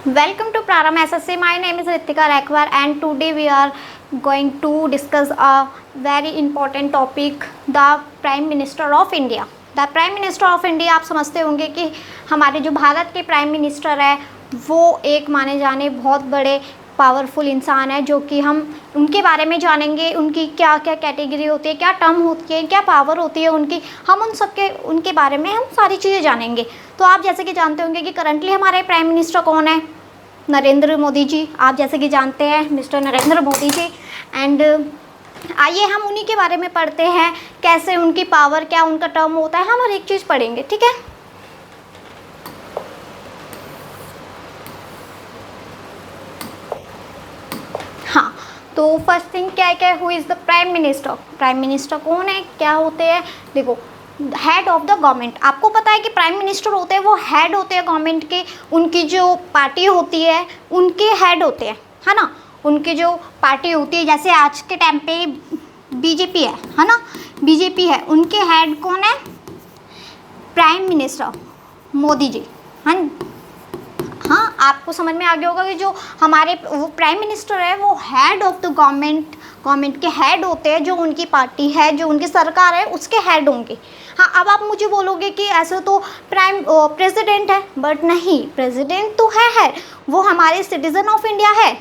Welcome to Praram SSC. My name is Ritika Rakwar and today we are going to discuss a very important topic, the Prime Minister of India. The Prime Minister of India आप समझते होंगे कि हमारे जो भारत के prime minister है वो एक माने जाने बहुत बड़े पावरफुल इंसान है, जो कि हम उनके बारे में जानेंगे, उनकी क्या क्या कैटेगरी होती है, क्या टर्म होती है, क्या पावर होती है उनकी, हम उनके बारे में हम सारी चीज़ें जानेंगे। तो आप जैसे कि जानते होंगे कि करंटली हमारे प्राइम मिनिस्टर कौन है? नरेंद्र मोदी जी। आप जैसे कि जानते हैं मिस्टर नरेंद्र मोदी जी। एंड आइए हम उन्हीं के बारे में पढ़ते हैं, कैसे उनकी पावर, क्या उनका टर्म होता है, हम हर एक चीज़ पढ़ेंगे, ठीक है। हाँ, तो फर्स्ट थिंग क्या है, क्या who is the prime minister. Prime minister कौन है, क्या होते हैं? देखो, हेड ऑफ द गवर्नमेंट। आपको पता है कि प्राइम मिनिस्टर होते हैं वो हेड होते हैं गवर्नमेंट के, उनकी जो पार्टी होती है उनके हेड होते हैं, है ना। उनकी जो पार्टी होती है, जैसे आज के टाइम पे बीजेपी है ना, बीजेपी है, उनके हेड कौन है? Prime minister Modi ji. हाँ, आपको समझ में आ गया होगा कि जो हमारे वो प्राइम मिनिस्टर है वो हेड ऑफ द गवर्नमेंट के हेड होते हैं, जो उनकी पार्टी है, जो उनकी सरकार है उसके हेड होंगे। हाँ, अब आप मुझे बोलोगे कि ऐसे तो प्रेसिडेंट है, बट नहीं, प्रेसिडेंट तो है, वो हमारे सिटीज़न ऑफ इंडिया है।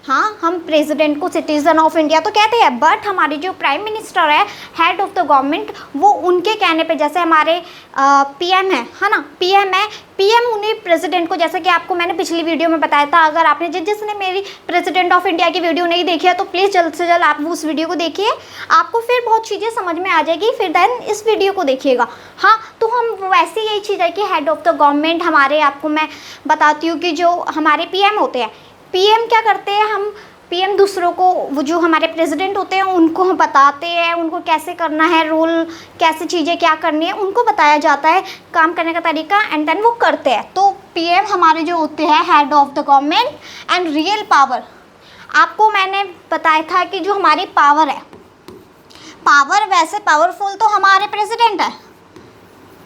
हाँ, हम प्रेसिडेंट को सिटीज़न ऑफ इंडिया तो कहते हैं, बट हमारी जो प्राइम मिनिस्टर है, हेड ऑफ द गवर्नमेंट, वो उनके कहने पे, जैसे हमारे पीएम है ना, पीएम है, पीएम उन्हीं प्रेसिडेंट को, जैसे कि आपको मैंने पिछली वीडियो में बताया था, अगर आपने जिसने मेरी प्रेसिडेंट ऑफ इंडिया की वीडियो नहीं देखी है तो प्लीज़ जल्द से जल्द आप उस वीडियो को देखिए, आपको फिर बहुत चीज़ें समझ में आ जाएगी, फिर देन इस वीडियो को देखिएगा। हाँ, तो हम वैसे यही चीज़ है कि हेड ऑफ द गवर्नमेंट हमारे, आपको मैं बताती हूँ कि जो हमारे पीएम होते हैं, पीएम क्या करते हैं, हम पीएम दूसरों को, वो जो हमारे प्रेसिडेंट होते हैं उनको हम बताते हैं, उनको कैसे करना है, रोल कैसे, चीज़ें क्या करनी है, उनको बताया जाता है, काम करने का तरीका, एंड देन वो करते हैं। तो पीएम हमारे जो होते हैं head of the government. And real power, आपको मैंने बताया था कि जो हमारी पावर है, पावर वैसे पावरफुल तो हमारे प्रेसिडेंट है,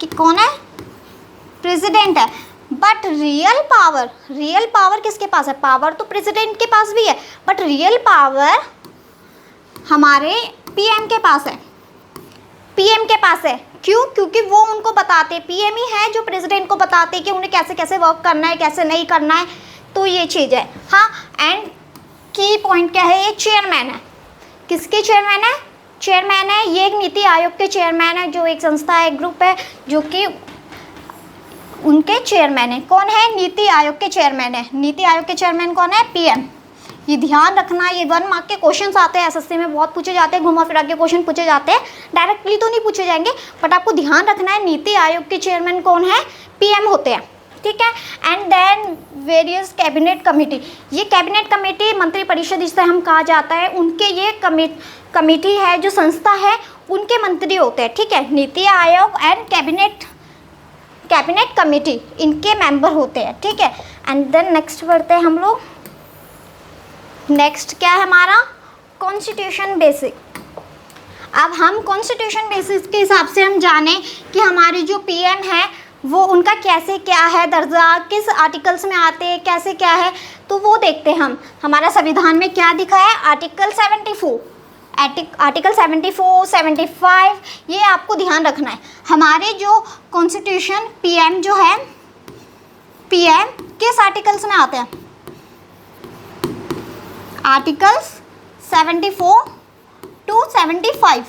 कि कौन है? प्रेसिडेंट है, बट रियल पावर किसके पास है? पावर तो प्रेसिडेंट के पास भी है, बट रियल पावर हमारे पीएम के पास है। पीएम के पास है, क्यों? क्योंकि वो उनको बताते, पीएम ही है जो प्रेसिडेंट को बताते कि उन्हें कैसे कैसे वर्क करना है, कैसे नहीं करना है। तो ये चीज़ है। हाँ, एंड की पॉइंट क्या है, ये चेयरमैन है। किसके चेयरमैन है? चेयरमैन है, ये एक नीति आयोग के चेयरमैन है, जो एक संस्था है, एक ग्रुप है, जो कि उनके चेयरमैन है। कौन है? नीति आयोग के चेयरमैन है। नीति आयोग के चेयरमैन कौन है? पीएम। ये ध्यान रखना, ये 1 मार्क के क्वेश्चंस आते हैं एसएससी में, बहुत पूछे जाते हैं, घुमा फिरा के क्वेश्चन पूछे जाते हैं, डायरेक्टली तो नहीं पूछे जाएंगे, बट आपको ध्यान रखना है नीति आयोग के चेयरमैन कौन है? पीएम होते हैं, ठीक है। And then various cabinet committee, ये कैबिनेट कमेटी मंत्रिपरिषद जिसे हम कहा जाता है, उनके ये कमेटी है, जो संस्था है, उनके मंत्री होते हैं, ठीक है। NITI Aayog and cabinet committee, इनके मेंबर होते हैं, ठीक है। एंड देन नेक्स्ट बढ़ते हैं हम लोग। नेक्स्ट क्या है हमारा? Constitution basic. अब हम कॉन्स्टिट्यूशन बेसिस के हिसाब से हम जाने कि हमारे जो पीएम है वो उनका कैसे क्या है दर्जा, किस आर्टिकल्स में आते हैं, कैसे क्या है, तो वो देखते हैं हम। हमारा संविधान में क्या दिखा है? आर्टिकल 74, 75, ये आपको ध्यान रखना है। हमारे जो कॉन्स्टिट्यूशन पीएम जो है, पीएम किस आर्टिकल्स में आते हैं? आर्टिकल्स 74 to 75,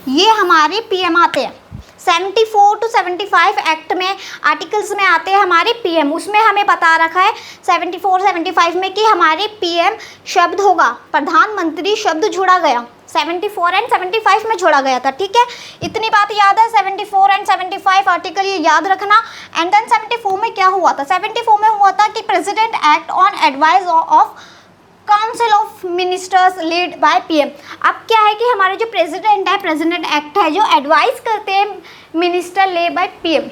ये हमारे पीएम आते हैं। 74 to 75 एक्ट में आर्टिकल्स में आते हैं हमारे पीएम। उसमें हमें बता रखा है 74, 75 में कि हमारे पीएम शब्द होगा, प्रधानमंत्री शब्द जोड़ा गया, 74 एंड 75 में जोड़ा गया था, ठीक है। इतनी बात याद है, 74 एंड 75 आर्टिकल ये याद रखना। एंड देन 74 में क्या हुआ था? 74 में हुआ था कि president act on advice of council of ministers lead by PM. अब क्या है कि हमारे जो प्रेसिडेंट है, प्रेसिडेंट एक्ट है जो एडवाइस करते हैं मिनिस्टर ले बाय पीएम।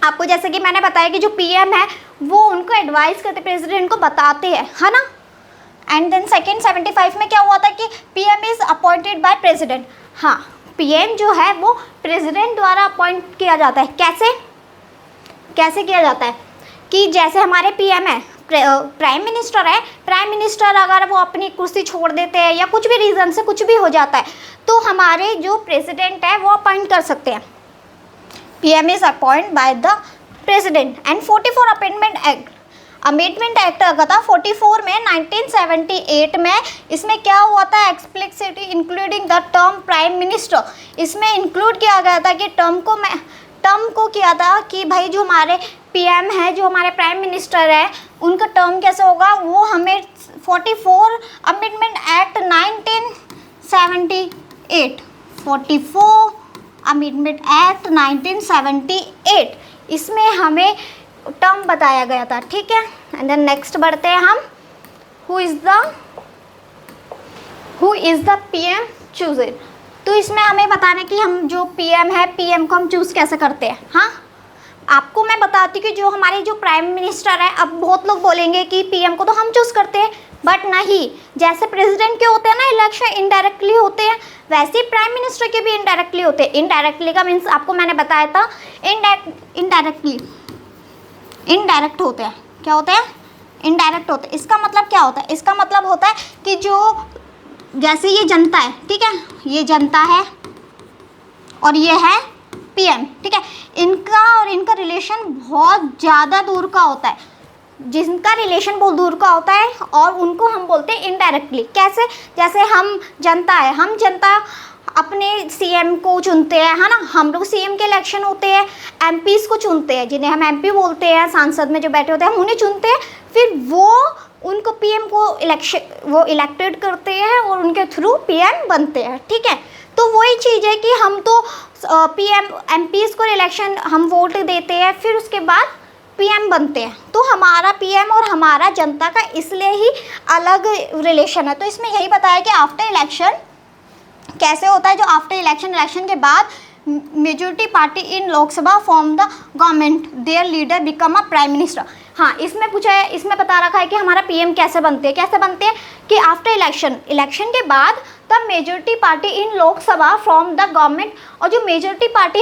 आपको जैसे कि मैंने बताया कि जो पीएम है वो उनको एडवाइस करते, प्रेसिडेंट को बताते हैं, है ना। एंड देन सेकेंड 75 में क्या हुआ था कि PM is appointed by president. हाँ, पीएम जो है वो प्रेसिडेंट द्वारा अपॉइंट किया जाता है। कैसे किया जाता है? कि जैसे हमारे पीएम है, प्राइम मिनिस्टर है, प्राइम मिनिस्टर अगर वो अपनी कुर्सी छोड़ देते हैं या कुछ भी रीज़न से कुछ भी हो जाता है तो हमारे जो प्रेसिडेंट है वो अपॉइंट कर सकते हैं। PM is appoint by the president. And 44 amendment act आया था 44 में 1978 में। इसमें क्या हुआ था, explicitly including the term prime minister. इसमें इंक्लूड किया गया था कि टर्म को किया था कि भाई जो हमारे पीएम है, जो हमारे प्राइम मिनिस्टर है, उनका टर्म कैसे होगा, वो हमें 44 अमेंडमेंट एक्ट 1978 44 अमेंडमेंट एक्ट 1978 इसमें हमें टर्म बताया गया था। ठीक है, एंड देन नेक्स्ट बढ़ते हैं हम, who is the PM chooser. तो इसमें हमें बताना कि हम जो पीएम है, पीएम को हम चूज़ कैसे करते हैं। हाँ, आपको मैं बताती हूँ कि जो हमारे जो प्राइम मिनिस्टर है, अब बहुत लोग बोलेंगे कि पीएम को तो हम चूज़ करते हैं, बट नहीं, जैसे प्रेसिडेंट के होते हैं ना इलेक्शन इनडायरेक्टली होते हैं, वैसे ही प्राइम मिनिस्टर के भी इनडायरेक्टली होते हैं। इनडायरेक्टली का मीन्स आपको मैंने बताया था, इनडायरेक्ट होते हैं। क्या होते हैं? इनडायरेक्ट होते हैं। इसका मतलब क्या होता है? इसका मतलब होता है कि जो जैसे ये जनता है, ठीक है, ये जनता है और ये है पीएम, ठीक है, इनका और इनका रिलेशन बहुत ज़्यादा दूर का होता है। जिनका रिलेशन बहुत दूर का होता है और उनको हम बोलते हैं इनडायरेक्टली। कैसे? जैसे हम जनता है, हम जनता अपने सीएम को चुनते हैं, है ना, हम लोग सीएम के इलेक्शन होते हैं, एमपीज को चुनते हैं, जिन्हें हम एमपी बोलते हैं, सांसद में जो बैठे होते हैं हम उन्हें चुनते हैं, फिर वो उनको पीएम को इलेक्टेड करते हैं और उनके थ्रू पीएम बनते हैं। ठीक है, तो वही चीज़ है कि हम तो पीएम एमपीज को इलेक्शन हम वोट देते हैं, फिर उसके बाद पीएम बनते हैं। तो हमारा पीएम और हमारा जनता का इसलिए ही अलग रिलेशन है। तो इसमें यही बताया कि आफ्टर इलेक्शन कैसे होता है, जो आफ्टर इलेक्शन के बाद majority party in Lok Sabha form the government, there leader become a prime minister. हाँ, इसमें पूछा है, इसमें बता रखा है कि हमारा पीएम कैसे बनते हैं। कैसे बनते हैं कि आफ्टर इलेक्शन के बाद the majority party in Lok Sabha form the government. और जो मेजॉरिटी पार्टी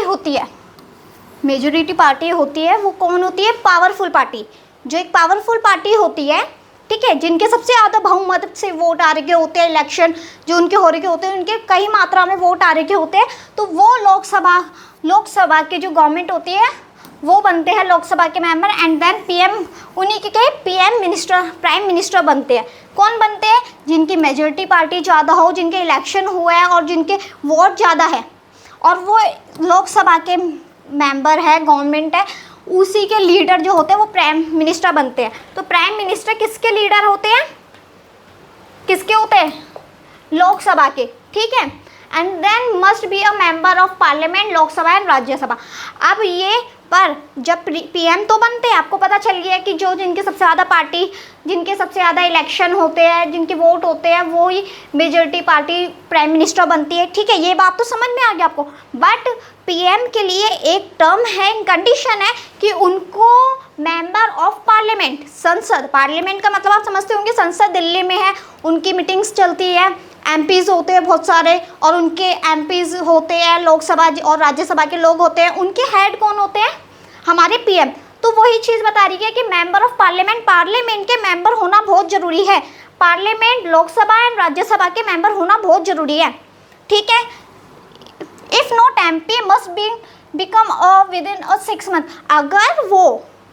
होती है वो कौन होती है? Powerful party. जो एक पावरफुल पार्टी होती है, ठीक है, जिनके सबसे ज़्यादा बहुमत से वोट आ रखे होते हैं, इलेक्शन जो उनके हो रखे होते हैं, उनके कई मात्रा में वोट आ रखे होते हैं, तो वो लोकसभा के जो गवर्नमेंट होती है वो बनते हैं लोकसभा के मेंबर। एंड देन पीएम उन्हीं के पीएम मिनिस्टर, प्राइम मिनिस्टर बनते हैं। कौन बनते हैं? जिनकी मेजॉरिटी पार्टी ज़्यादा हो, जिनके इलेक्शन हुए हैं और जिनके वोट ज़्यादा है, और वो लोकसभा के मेंबर है, गवर्नमेंट है, उसी के लीडर जो होते हैं वो प्राइम मिनिस्टर बनते हैं। तो प्राइम मिनिस्टर किसके लीडर होते हैं? किसके होते हैं? लोकसभा के। ठीक है, and then must be a member of parliament, Lok Sabha and Rajya Sabha. अब ये पर जब पीएम तो बनते हैं, आपको पता चल गया कि जो जिनके सबसे ज़्यादा पार्टी, जिनके सबसे ज़्यादा इलेक्शन होते हैं, जिनके वोट होते हैं, वो ही मेजॉरिटी पार्टी प्राइम मिनिस्टर बनती है। ठीक है, ये बात तो समझ में आ गया आपको। बट पीएम के लिए एक टर्म है, कंडीशन है कि उनको मेंबर ऑफ पार्लियामेंट, संसद, पार्लियामेंट का मतलब आप समझते होंगे, संसद दिल्ली में है, उनकी मीटिंग्स चलती है, एमपीज़ होते हैं बहुत सारे, और उनके एमपीज़ होते हैं, लोकसभा और राज्यसभा के लोग होते हैं, उनके हेड कौन होते हैं? हमारे पीएम। तो वही चीज़ बता रही है कि मेंबर ऑफ पार्लियामेंट के मेंबर होना बहुत ज़रूरी है। पार्लियामेंट, लोकसभा एंड राज्यसभा के मेंबर होना बहुत ज़रूरी है। ठीक है, if not MP must become within 6 month.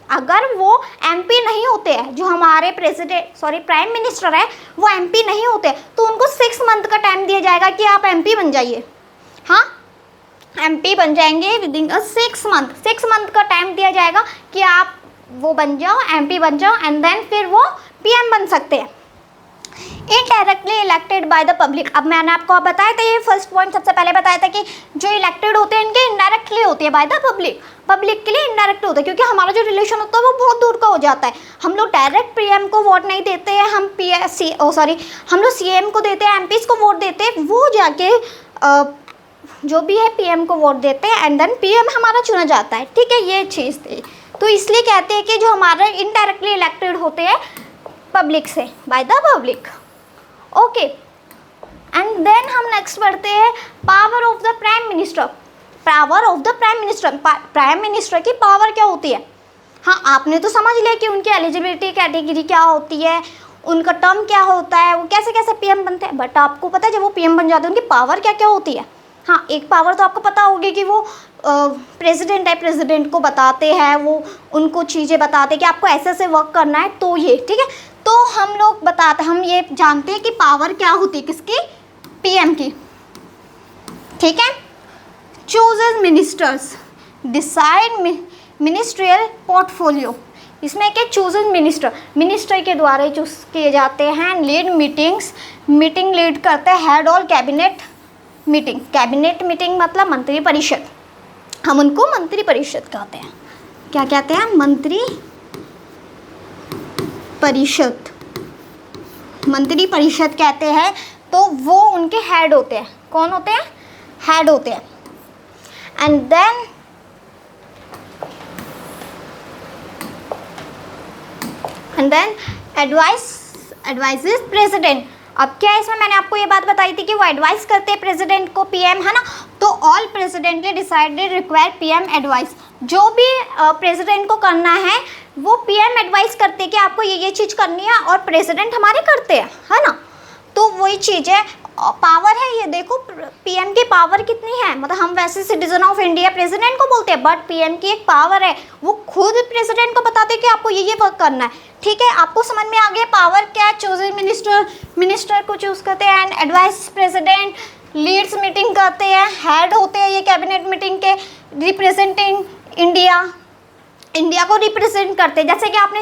अगर वो एमपी नहीं होते हैं, जो हमारे प्राइम मिनिस्टर है वो एमपी नहीं होते, तो उनको 6 मंथ का टाइम दिया जाएगा कि आप एमपी बन जाइए। हाँ, एमपी बन जाएंगे विदिन 6 मंथ का टाइम दिया जाएगा कि आप वो बन जाओ, एमपी बन जाओ, एंड देन फिर वो पीएम बन सकते हैं। Indirectly elected by the public. अब मैंने आपको बताया था, ये फर्स्ट पॉइंट सबसे पहले बताया था कि जो इलेक्टेड होते हैं इनके इनडायरेक्टली होती है बाय द पब्लिक के लिए इनडायरेक्ट होता है, क्योंकि हमारा जो रिलेशन होता है वो बहुत दूर का हो जाता है। हम लोग डायरेक्ट पीएम को वोट नहीं देते हैं, हम लोग सीएम को देते हैं, एमपीज को वोट देते हैं, वो जाके जो भी है पीएम को वोट देते हैं, एंड देन पीएम हमारा चुना जाता है। ठीक है, ये चीज़ थी। तो इसलिए कहते हैं कि जो हमारे इनडायरेक्टली इलेक्टेड होते हैं पब्लिक से, by the public. Okay, and then हम नेक्स्ट बढ़ते हैं power of the prime minister. Prime minister की पावर क्या होती है? हाँ, आपने तो समझ लिया कि उनकी एलिजिबिलिटी कैटेगरी क्या होती है, उनका टर्म क्या होता है, वो कैसे कैसे पीएम बनते हैं। बट आपको पता है जब वो पीएम बन जाते हैं उनकी पावर क्या क्या होती है। हाँ, एक पावर तो आपको पता होगी कि वो प्रेसिडेंट है, प्रेसिडेंट को बताते हैं, वो उनको चीज़ें बताते हैं कि आपको ऐसे ऐसे वर्क करना है, तो ये ठीक है। तो हम लोग बताते, हम ये जानते हैं कि पावर क्या होती है किसकी, पीएम की, ठीक है। Chooses ministers, decide ministerial portfolio, इसमें क्या चूजेज मिनिस्टर के द्वारा चूज किए जाते हैं। लीड मीटिंग लीड करते हैं। हेड ऑल कैबिनेट मीटिंग मतलब मंत्री परिषद, हम उनको मंत्री परिषद कहते हैं। क्या कहते हैं, मंत्री परिषद कहते हैं। तो वो उनके हेड होते हैं। कौन होते हैं, हेड होते हैं। And then advises president. अब क्या है इसमें, मैंने आपको ये बात बताई थी कि वो एडवाइस करते हैं प्रेसिडेंट को, पीएम है ना। तो all presidentially decided require PM advice, जो भी प्रेसिडेंट को करना है वो पीएम एडवाइस करते हैं कि आपको ये चीज़ करनी है, और प्रेसिडेंट हमारे करते हैं, है ना। तो वही चीज़ है, पावर है ये। देखो पीएम की पावर कितनी है, मतलब हम वैसे सिटीजन ऑफ इंडिया प्रेसिडेंट को बोलते हैं, बट पीएम की एक पावर है, वो खुद प्रेसिडेंट को बताते हैं कि आपको ये वर्क करना है, ठीक है। आपको समझ में आ गया पावर क्या है। चूजिंग मिनिस्टर को चूज करते हैं, and advice president, leads meeting करते हैं, हेड होते हैं ये कैबिनेट मीटिंग के, रिप्रेजेंटिंग इंडिया को रिप्रेजेंट करते हैं। जैसे कि आपने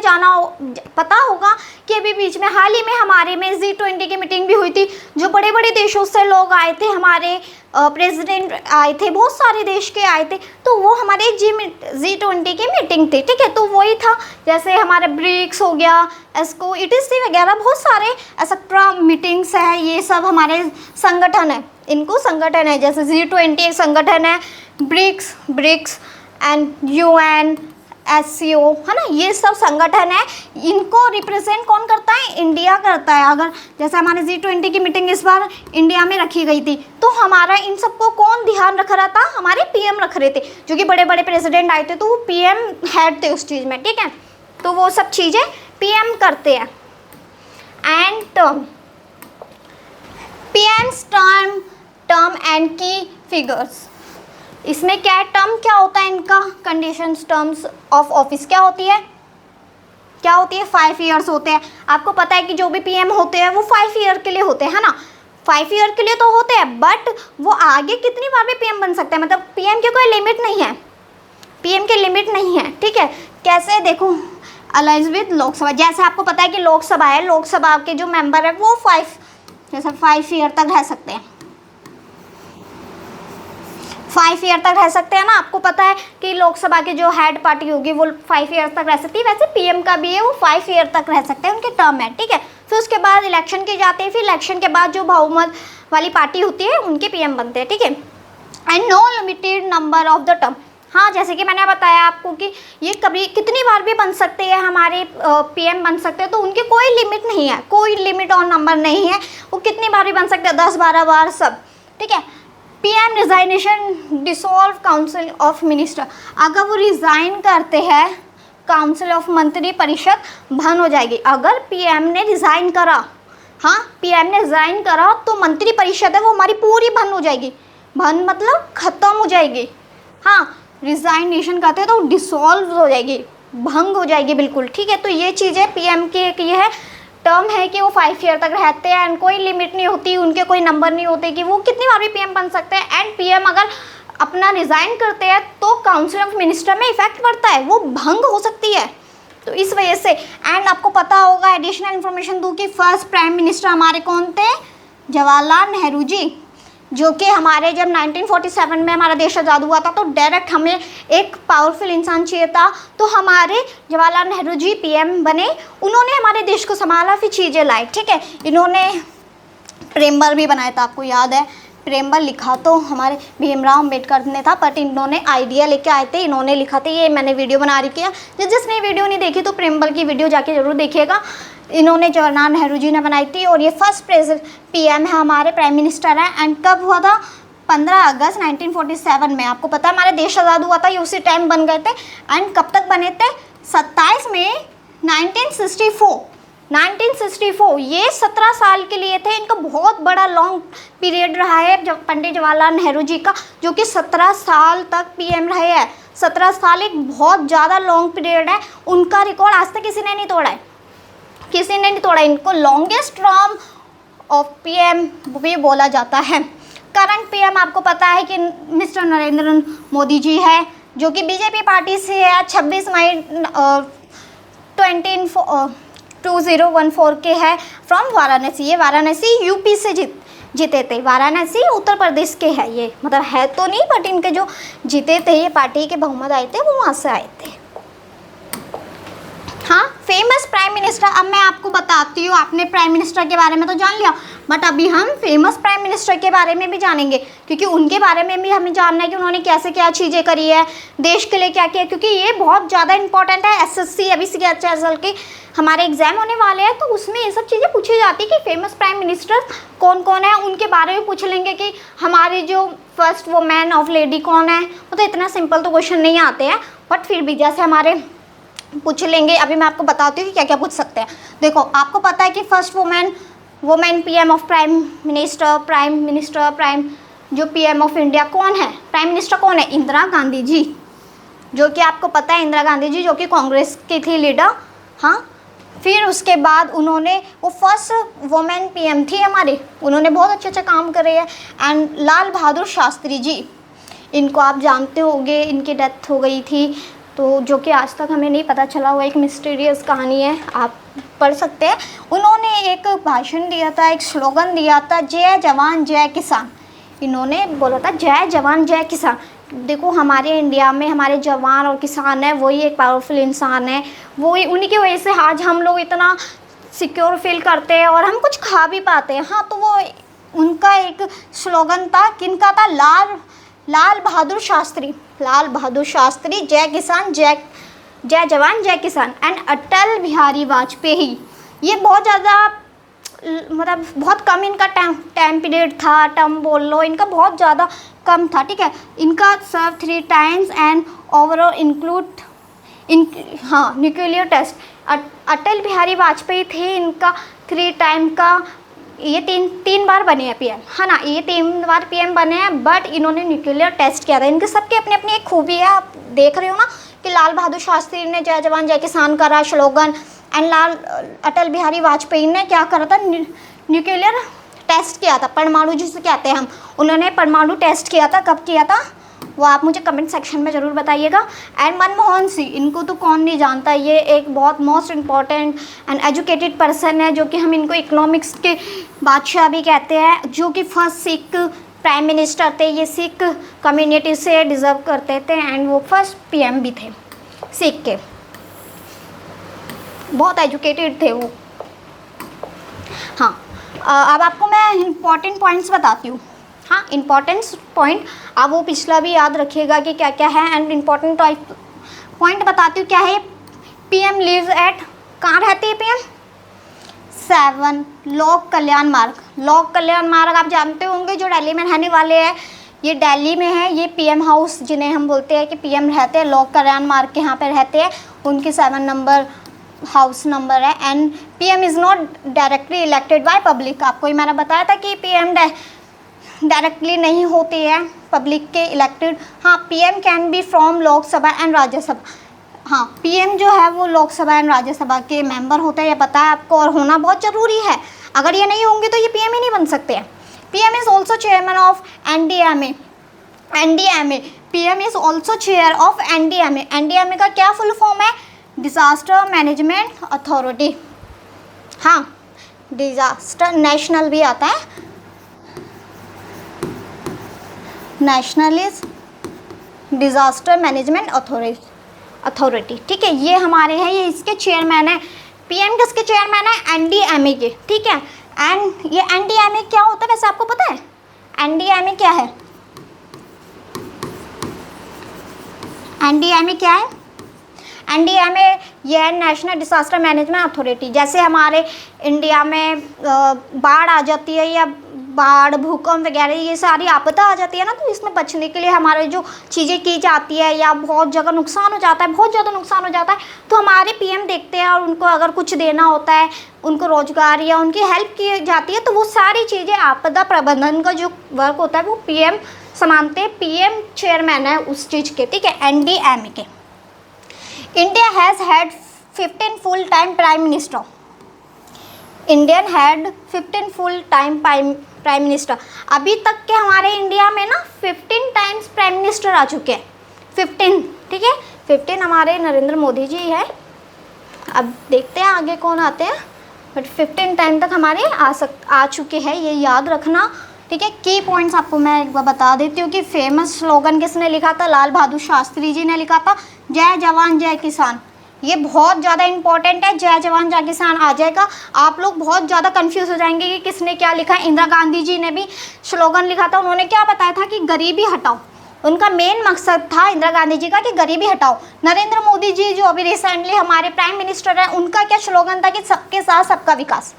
पता होगा कि अभी बीच में हाल ही में हमारे में G20 की मीटिंग भी हुई थी, जो बड़े बड़े देशों से लोग आए थे, हमारे प्रेसिडेंट आए थे, बहुत सारे देश के आए थे। तो वो हमारे G20 की मीटिंग थी, ठीक है। तो वही था, जैसे हमारे ब्रिक्स हो गया, एस्को, ETC वगैरह बहुत सारे एक्सेट्रा मीटिंग्स है, ये सब हमारे संगठन है, इनको संगठन है। जैसे G20 एक संगठन है, ब्रिक्स एंड UN, SCO, है ना, ये सब संगठन है। इनको रिप्रेजेंट कौन करता है, इंडिया करता है। अगर जैसे हमारे G20 की मीटिंग इस बार इंडिया में रखी गई थी, तो हमारा इन सबको कौन ध्यान रख रहा था, हमारे पीएम रख रहे थे, जो कि बड़े बड़े प्रेसिडेंट आए थे, तो वो पीएम हेड थे उस चीज़ में, ठीक है। तो वो सब चीज़ें पीएम करते हैं। एंड पीएम्स टर्म एंड की फिगर्स, इसमें क्या है, टर्म क्या होता है इनका, कंडीशंस, टर्म्स ऑफ ऑफिस क्या होती है 5 ईयर्स होते हैं। आपको पता है कि जो भी पीएम होते हैं वो 5 ईयर के लिए होते हैं, है ना। 5 ईयर के लिए तो होते हैं, बट वो आगे कितनी बार भी पीएम बन सकते हैं, मतलब पीएम की कोई लिमिट नहीं है, पीएम की लिमिट नहीं है, ठीक है। कैसे, देखो अलाइज विद लोकसभा, जैसे आपको पता है कि लोकसभा है, लोकसभा के जो मेंबर है वो 5 ईयर तक रह सकते हैं, 5 ईयर तक रह सकते हैं ना। आपको पता है कि लोकसभा के जो हेड पार्टी होगी वो 5 ईयर तक रह सकती है, वैसे पीएम का भी है, वो 5 ईयर तक रह सकते हैं, उनके टर्म है, ठीक है। फिर उसके बाद इलेक्शन की जाती है, फिर इलेक्शन के बाद जो बहुमत वाली पार्टी होती है उनके पीएम बनते हैं, ठीक है। And no limited number of the term, हाँ, जैसे कि मैंने बताया आपको कि ये कभी कितनी बार भी बन सकते हैं, हमारे पीएम बन सकते हैं, तो उनकी कोई लिमिट नहीं है, कोई लिमिट और नंबर नहीं है, वो कितनी बार भी बन सकते हैं, 10-12 बार सब, ठीक है। PM resignation dissolve council of minister, अगर वो रिज़ाइन करते हैं काउंसिल ऑफ मंत्री परिषद भंग हो जाएगी। अगर पीएम ने रिज़ाइन करा, हाँ, पीएम ने रिज़ाइन करा तो मंत्री परिषद है वो हमारी पूरी भंग हो जाएगी, भंग मतलब ख़त्म हो जाएगी, हाँ, रिज़ाइनेशन कहते हैं तो डिसॉल्व हो जाएगी, भंग हो जाएगी बिल्कुल, ठीक है। तो ये चीज़ें पीएम की एक ये है टर्म है कि वो 5 ईयर तक रहते हैं, एंड कोई लिमिट नहीं होती, उनके कोई नंबर नहीं होते कि वो कितनी बार भी पीएम बन सकते हैं। एंड पीएम अगर अपना रिज़ाइन करते हैं तो काउंसिल ऑफ मिनिस्टर में इफेक्ट पड़ता है, वो भंग हो सकती है, तो इस वजह से। एंड आपको पता होगा, एडिशनल इन्फॉर्मेशन दूँ कि फर्स्ट प्राइम मिनिस्टर हमारे कौन थे, जवाहरलाल नेहरू जी, जो कि हमारे जब 1947 में हमारा देश आज़ाद हुआ था तो डायरेक्ट हमें एक पावरफुल इंसान चाहिए था, तो हमारे जवाहरलाल नेहरू जी पीएम बने, उन्होंने हमारे देश को संभाला, फिर चीज़ें लाई, ठीक है। इन्होंने प्रेमबर भी बनाया था, आपको याद है, प्रेमबर लिखा तो हमारे भीमराव अम्बेडकर ने था, बट इन्होंने आइडिया लेके आए थे, इन्होंने लिखा था, ये मैंने वीडियो बना रखी है, जिसने वीडियो नहीं देखी तो प्रेमबर की वीडियो जाके ज़रूर देखिएगा। इन्होंने जवाहरलाल नेहरू जी ने बनाई थी, और ये फर्स्ट पीएम है हमारे, प्राइम मिनिस्टर हैं। एंड कब हुआ था, 15 अगस्त 1947 में। आपको पता है हमारा देश आज़ाद हुआ था, ये उसी टाइम बन गए थे। एंड कब तक बने थे, 27 मई 1964 ये 17 साल के लिए थे। इनका बहुत बड़ा लॉन्ग पीरियड रहा है जब पंडित जवाहरलाल नेहरू जी का, जो कि 17 साल तक पीएम रहे हैं। 17 साल एक बहुत ज़्यादा लॉन्ग पीरियड है। उनका रिकॉर्ड आज तक किसी ने नहीं तोड़ा है, किसी ने नहीं तोड़ा। इनको लॉन्गेस्ट टर्म ऑफ पीएम भी बोला जाता है। करंट पीएम आपको पता है कि मिस्टर नरेंद्र मोदी जी है, जो कि बीजेपी पार्टी से है। 26 मई 2014 के है, फ्रॉम वाराणसी। ये वाराणसी यूपी से जीते थे। वाराणसी उत्तर प्रदेश के है ये, मतलब है तो नहीं, बट इनके जो जीते थे, ये पार्टी के बहुमत आए थे, वो वहाँ से आए थे। हाँ, फेमस प्राइम मिनिस्टर। अब मैं आपको बताती हूँ, आपने प्राइम मिनिस्टर के बारे में तो जान लिया, बट अभी हम फेमस प्राइम मिनिस्टर के बारे में भी जानेंगे, क्योंकि उनके बारे में भी हमें जानना है कि उन्होंने कैसे क्या चीज़ें करी है, देश के लिए क्या किया, क्योंकि ये बहुत ज़्यादा इंपॉर्टेंट है। एसएससी अभी CHSL के हमारे एग्जाम होने वाले हैं, तो उसमें ये सब चीज़ें पूछी जाती है कि फेमस प्राइम मिनिस्टर कौन कौन है, उनके बारे में पूछ लेंगे कि हमारी जो फर्स्ट वुमेन ऑफ लेडी कौन है। मतलब इतना सिंपल तो क्वेश्चन नहीं आते हैं, बट फिर भी जैसे हमारे पूछ लेंगे। अभी मैं आपको बताती हूँ कि क्या क्या पूछ सकते हैं। देखो, आपको पता है कि first women PM of prime जो पीएम ऑफ इंडिया कौन है, प्राइम मिनिस्टर कौन है? इंदिरा गांधी जी, जो कि आपको पता है, इंदिरा गांधी जी जो कि कांग्रेस की थी लीडर। हाँ, फिर उसके बाद उन्होंने वो फर्स्ट वुमेन पीएम थी हमारी, उन्होंने बहुत अच्छे काम करे हैं। एंड लाल बहादुर शास्त्री जी, इनको आप जानते होंगे, इनकी डेथ हो गई थी, तो जो कि आज तक हमें नहीं पता चला। वो एक मिस्टीरियस कहानी है, आप पढ़ सकते हैं। उन्होंने एक भाषण दिया था, एक स्लोगन दिया था, जय जवान जय किसान। इन्होंने बोला था जय जवान जय किसान। देखो, हमारे इंडिया में हमारे जवान और किसान है, वही एक पावरफुल इंसान है, वही, उन्हीं की वजह से आज हम लोग इतना सिक्योर फील करते हैं और हम कुछ खा भी पाते हैं। हाँ, तो वो उनका एक स्लोगन था, किनका था? लाल बहादुर शास्त्री, जय किसान, जय जवान जय किसान। एंड अटल बिहारी वाजपेयी, ये बहुत ज़्यादा, मतलब बहुत कम इनका टाइम पीरियड था, टर्म बोल लो, इनका बहुत ज़्यादा कम था, ठीक है। इनका serve 3 times and overall include nuclear test. Atal Bihari Vajpayee थे, इनका 3 टाइम का, ये तीन बार बने हैं पीएम, है ना, ये 3 बार पीएम बने हैं, बट इन्होंने न्यूक्लियर टेस्ट किया था। इनके सबके अपनी अपनी एक खूबी है, आप देख रहे हो ना, कि लाल बहादुर शास्त्री ने जय जवान जय किसान करा स्लोगन, एंड अटल बिहारी वाजपेयी ने क्या करा था? न्यूक्लियर टेस्ट किया था, परमाणु जिसे कहते हैं हम, उन्होंने परमाणु टेस्ट किया था। कब किया था वो आप मुझे कमेंट सेक्शन में ज़रूर बताइएगा। एंड मनमोहन सिंह, इनको तो कौन नहीं जानता, ये एक बहुत most important and educated person है, जो कि हम इनको इकोनॉमिक्स के बादशाह भी कहते हैं, जो कि फर्स्ट सिख प्राइम मिनिस्टर थे। ये सिख कम्युनिटी से डिज़र्व करते थे, एंड वो फर्स्ट पीएम भी थे सिख के, बहुत एजुकेटेड थे वो। हाँ, अब आपको मैं इम्पॉर्टेंट पॉइंट्स बताती हूँ। हाँ, इम्पॉर्टेंट पॉइंट, आप वो पिछला भी याद रखिएगा कि क्या क्या है। एंड इम्पॉर्टेंट पॉइंट बताती हूँ क्या है। पीएम लिव्स एट, कहाँ रहती है पीएम? 7 लोक कल्याण मार्ग आप जानते होंगे, जो दिल्ली में रहने वाले हैं, ये दिल्ली में है। ये पीएम हाउस, जिन्हें हम बोलते हैं कि पीएम रहते हैं, लोक कल्याण मार्ग के यहाँ पे रहते हैं, उनकी 7 नंबर हाउस नंबर है। And PM is not directly elected by public. आपको ही मैंने बताया था कि पीएम डायरेक्टली नहीं होती है पब्लिक के इलेक्टेड। हाँ, PM can be from Lok Sabha and Rajya Sabha. हाँ, पीएम जो है वो लोकसभा एंड राज्यसभा के मेंबर होते हैं, ये पता है आपको, और होना बहुत ज़रूरी है। अगर ये नहीं होंगे तो ये पीएम ही नहीं बन सकते हैं। PM is also chairman of NDMA. PM is also chair of NDMA. NDMA का क्या फुल फॉर्म है? Disaster management authority. हाँ, डिज़ास्टर नेशनल भी आता है, national is disaster management authority, ठीक है। ये हमारे हैं, ये इसके चेयरमैन है। पीएम किसके चेयरमैन है? एनडीएमए के, ठीक है। एंड ये एनडीएमए क्या होता है वैसे आपको पता है? एनडीएमए क्या है? एनडीएमए क्या है? एनडीएमए ये है नेशनल डिज़ास्टर मैनेजमेंट अथॉरिटी। जैसे हमारे इंडिया में बाढ़ आ जाती है या बाढ़, भूकंप वगैरह ये सारी आपदा आ जाती है ना, तो इसमें बचने के लिए हमारे जो चीज़ें की जाती है या बहुत जगह नुकसान हो जाता है, बहुत ज़्यादा नुकसान हो जाता है, तो हमारे पीएम देखते हैं और उनको अगर कुछ देना होता है, उनको रोज़गार या उनकी हेल्प की जाती है, तो वो सारी चीज़ें आपदा प्रबंधन का जो वर्क होता है वो पीएम संभालते हैं। पीएम चेयरमैन है उस चीज़ के, ठीक है, एनडीएमए के। India has had 15 full time prime minister. Indian had 15 full time prime minister. अभी तक के हमारे इंडिया में ना 15 टाइम्स प्राइम मिनिस्टर आ चुके हैं, 15, ठीक है, 15 हमारे नरेंद्र मोदी जी है। अब देखते हैं आगे कौन आते हैं, बट 15 टाइम तक हमारे आ चुके हैं, ये याद रखना, ठीक है। की पॉइंट्स आपको मैं एक बार बता देती हूँ कि फेमस स्लोगन किसने लिखा था, लाल बहादुर शास्त्री जी ने लिखा था, जय जवान जय किसान। ये बहुत ज़्यादा इंपॉर्टेंट है, जय जवान जय किसान आ जाएगा, आप लोग बहुत ज़्यादा कंफ्यूज हो जाएंगे कि किसने क्या लिखा है। इंदिरा गांधी जी ने भी स्लोगन लिखा था, उन्होंने क्या बताया था कि गरीबी हटाओ, उनका मेन मकसद था इंदिरा गांधी जी का कि गरीबी हटाओ। नरेंद्र मोदी जी जो अभी रिसेंटली हमारे प्राइम मिनिस्टर हैं, उनका क्या स्लोगन था कि सबके साथ सबका विकास,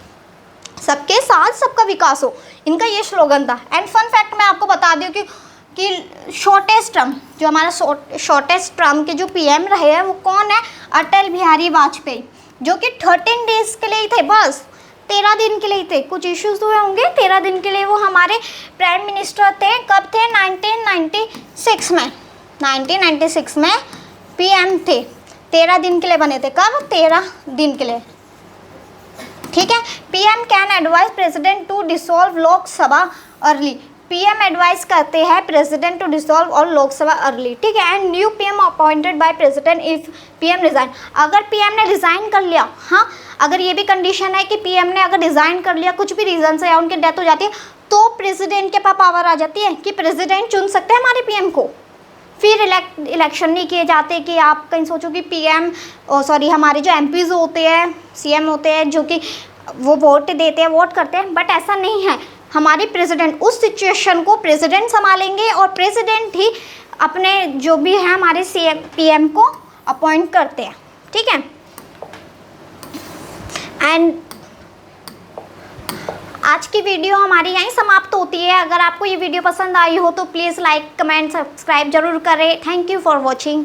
सबके साथ सबका विकास हो, इनका ये स्लोगन था। एंड फन फैक्ट मैं आपको बता दूँ कि शॉर्टेस्ट टर्म, जो हमारा शॉर्टेस्ट टर्म के जो पीएम रहे हैं वो कौन है, अटल बिहारी वाजपेयी, जो कि 13 डेज के लिए ही थे, बस 13 दिन के लिए ही थे, कुछ इश्यूज हुए होंगे, 13 दिन के लिए वो हमारे प्राइम मिनिस्टर थे। कब थे, 1996 में, 1996 में पीएम थे, 13 दिन के लिए बने थे। कब, 13 दिन के लिए, ठीक है। PM can advise president to dissolve Lok Sabha early. PM advice करते हैं प्रेसिडेंट टू डिसॉल्व और लोकसभा अर्ली, ठीक है। And new PM appointed by president if PM resign. अगर पीएम ने रिजाइन कर लिया, हाँ, अगर ये भी कंडीशन है कि पीएम ने अगर रिजाइन कर लिया कुछ भी रीजन से या उनकी डेथ हो जाती है, तो प्रेसिडेंट के पास पावर आ जाती है कि प्रेसिडेंट चुन सकते हैं हमारे पीएम को। फिर इलेक्शन नहीं किए जाते कि आप कहीं सोचो कि पीएम हमारे जो एमपीज होते हैं, सीएम होते हैं, जो कि वो वोट देते हैं, वोट करते हैं, बट ऐसा नहीं है। हमारे प्रेसिडेंट उस सिचुएशन को प्रेसिडेंट संभालेंगे और प्रेसिडेंट ही अपने जो भी है हमारे सीएम पीएम को अपॉइंट करते हैं, ठीक है। एंड आज की वीडियो हमारी यहीं समाप्त होती है। अगर आपको ये वीडियो पसंद आई हो तो प्लीज़ लाइक, कमेंट, सब्सक्राइब जरूर करें। Thank you for watching.